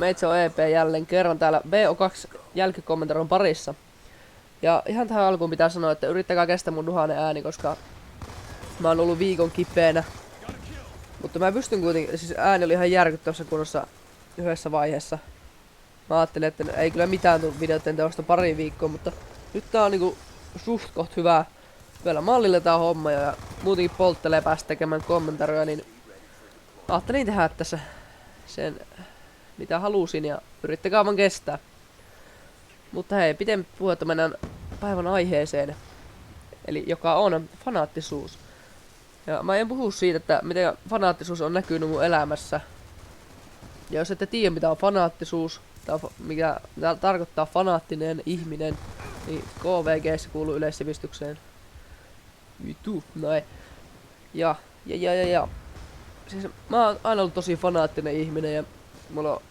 meitsi on EP jälleen kerran täällä VO2 jälkikommentoron parissa. Ja ihan tähän alkuun pitää sanoa, että yrittäkää kestää mun nuhainen ääni, koska mä oon ollut viikon kipeänä. Mutta mä pystyn kuitenkin, siis ääni oli ihan järkyttävässä kunnossa yhdessä vaiheessa. Mä ajattelin, että ei kyllä mitään tuu videoiden teosta pari viikkoa, mutta nyt tää on niinku suht koht hyvää. Vielä mallille tää homma ja muutenkin polttelee päästä tekemään kommentaroja, niin ajattelin tehdä tässä sen mitä halusin ja yrittäkää vaan kestää. Mutta hei, pitempi puhetta mennään päivän aiheeseen. Eli joka on fanaattisuus. Ja mä en puhu siitä, että miten fanaattisuus on näkynyt mun elämässä. Ja jos ette tiedä mitä on fanaattisuus, tai mitä tarkoittaa fanaattinen ihminen, niin KVG:ssä kuuluu yleissivistykseen. Vitu, näin. Ja. Siis mä oon aina ollut tosi fanaattinen ihminen ja mulla on,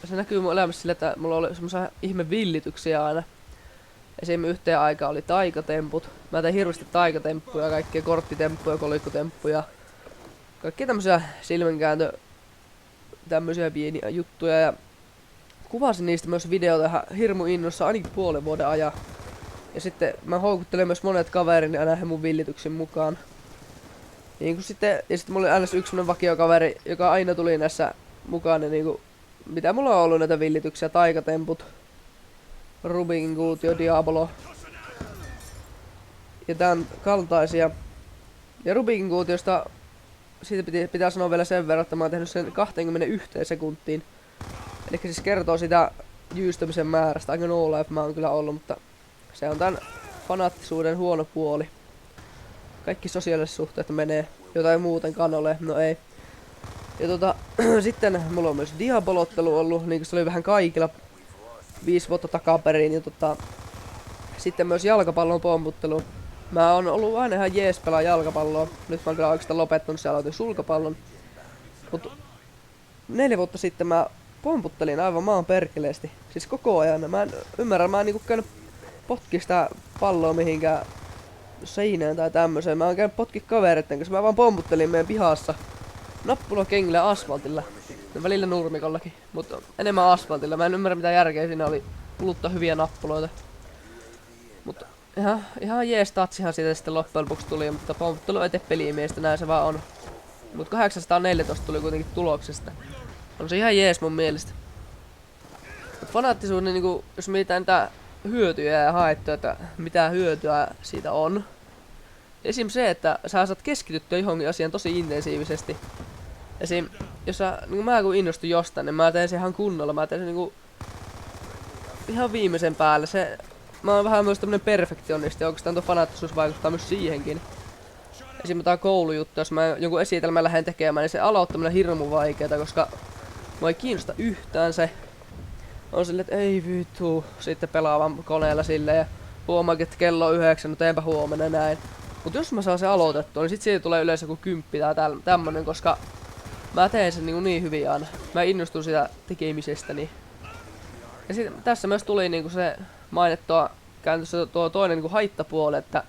se näkyy mun elämässä sillä, että mulla oli semmosia ihme villityksiä aina. Esim. Yhteen aikaan oli taikatemput. Mä tein hirveästi taikatemppuja, kaikkia korttitemppuja, kolikkotemppuja. Kaikkia tämmösiä silmänkääntö, tämmösiä pieniä juttuja ja kuvasin niistä myös videoita ihan hirmu innossa ainakin puolen vuoden ajan. Ja sitten mä houkuttelen myös monet kaverini aina mun villityksen mukaan. Niin kuin sitten, ja sitten mulla oli aina yksi semmonen vakiokaveri, joka aina tuli näissä mukaan ja niinku, mitä mulla on ollut näitä villityksiä, taikatemput, Rubikin kuutio, Diabolo ja tän kaltaisia. Ja Rubikin kuutiosta, siitä pitää sanoa vielä sen verran, että mä oon tehnyt sen 21 sekuntiin. Eli siis kertoo sitä jyystämisen määrästä, aika no life mä oon kyllä ollut, mutta se on tän fanaattisuuden huono puoli. Kaikki sosiaaliset suhteet menee, jotain muuten kanolle, no ei. Ja sitten mulla on myös Diabolottelu ollut, niin kuin se oli vähän kaikilla 5 vuotta takaperin. Ja sitten myös jalkapallon pomputtelu. Mä oon ollut aina ihan jees pelaa jalkapalloa. Nyt mä oon kyllä oikeastaan lopettanut, se aloitin sulkapallon. Mut 4 vuotta sitten mä pomputtelin aivan maan perkeleesti. Siis koko ajan. Mä en ymmärrä, mä en niinku käynyt potki sitä palloa mihinkään seinään tai tämmöiseen. Mä oon käynyt potki kavereitten kanssa. Mä vaan pomputtelin meidän pihassa. Nappulakengillä ja asfaltilla. Ja välillä nurmikollakin. Mutta enemmän asfaltilla. Mä en ymmärrä mitä järkeä siinä oli kuluttaa hyviä nappuloita. Mutta ihan jees tatsihan siitä sitten loppujen lopuksi tuli. Mutta pomputtelu ei tee pelimiestä, näin se vaan on. Mut 814 tuli kuitenkin tuloksesta. On se ihan jees mun mielestä. Mut fanaattisuuden niinku, jos mietitään niitä hyötyjä ja haettuja, että mitä hyötyä siitä on. Esim. Se, että sä saat keskityttyä johonkin asiaan tosi intensiivisesti. Esim. Jos niin mä kun innostun jostain, niin mä teen sen ihan kunnolla. Mä teen sen niinku ihan viimeisen päälle. Mä oon vähän myös tämmönen perfektionisti ja oikeastaan tuo fanaattisuus vaikuttaa myös siihenkin. Esim. Jotain koulujuttu, jos mä jonkun esitelmän lähden tekemään, niin se aloittaminen on hirmu vaikeeta, koska mua ei kiinnosta yhtään se. On silleen, että ei vittu, sitten pelaavan koneella silleen ja huomaakin, että kello on 9, no teenpä huomenna näin. Mut jos mä saan sen aloitettua, niin sit siitä tulee yleensä joku 10 tai tämmönen, koska mä teen sen niin hyvin aina. Mä innostun sitä tekemisestäni. Ja sit tässä myös tuli niinku se mainittua kääntössä tuo toinen niinku haittapuoli, että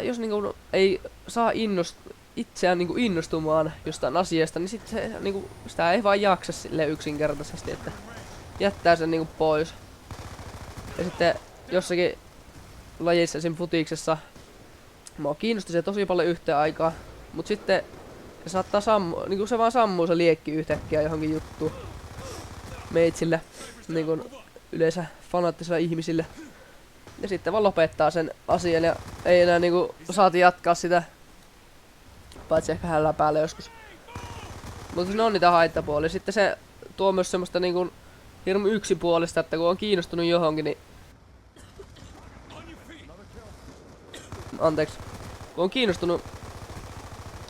jos niinku ei saa itseään niinku innostumaan jostain asiasta, niin sit se niinku, sitä ei vaan jaksa silleen yksinkertaisesti, että jättää sen niinku pois. Ja sitten jossakin lajissa, esim. Futiksessa, mua kiinnosti se tosi paljon yhteen aikaa, mut sitten se saattaa niinku se vaan sammuu se liekki yhtäkkiä johonkin juttuun meitsille, niinku yleensä fanaattisille ihmisille. Ja sitten vaan lopettaa sen asian ja ei enää niinku saati jatkaa sitä, paitsi ehkä hällä päälle joskus. Mutta ne on niitä haittapuolia. Sitten se tuo myös semmoista niinku hirmu yksipuolista, että kun on kiinnostunut johonkin, niin anteeksi. Kun on kiinnostunut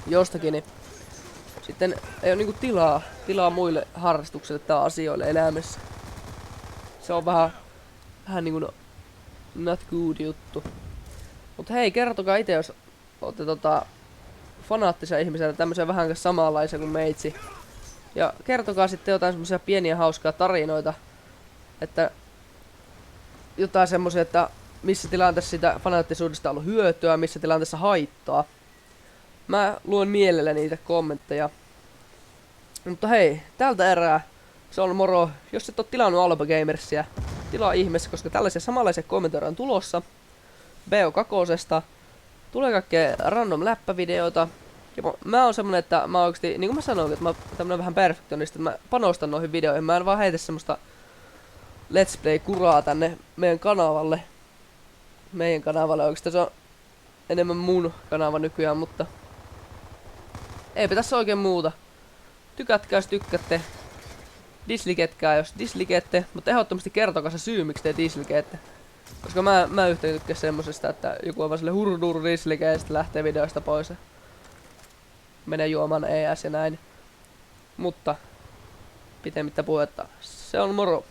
jostakin, niin sitten ei oo niinku tilaa muille harrastuksille tai asioille elämässä. Se on vähän niinku not good juttu. Mut hei, kertokaa ite, jos ootte fanaattisia ihmisiä, tämmöisiä vähän samanlaisia kuin meitsi. Ja kertokaa sitten jotain semmosia pieniä hauskaa tarinoita, että jotain semmosia, että missä tilanteessa sitä fanaattisuudesta on ollut hyötyä, missä tilanteessa haittaa. Mä luen mielellä niitä kommentteja. Mutta hei, tältä erää Se on moro. Jos et oo tilannut Alba Gamersia, tilaa ihmeessä, koska tällaisia samanlaisia kommentoida on tulossa. BO2. Tulee kaikkea random läppävideoita. Ja mä oon semmonen, että mä oikeesti, niin kuin mä sanoin, että mä tämmönen vähän perfektionista, että mä panostan noihin videoihin. Mä en vaan heitä semmoista Let's Play-kuraa tänne meidän kanavalle. Meidän kanavalle oikeesti se on enemmän mun kanava nykyään, mutta eipä tässä oikein muuta. Tykätkää jos tykkäätte. Disliketkää jos dislikeette, mutta ehdottomasti kertokaa se syy miksi te dislikeette. Koska mä yhtään tykkää semmosesta, että joku on vaan sille hurdur dislike ja sitten lähtee videoista pois ja menee juomaan ES ja näin. Mutta pitemmittä puhetta, se on moro.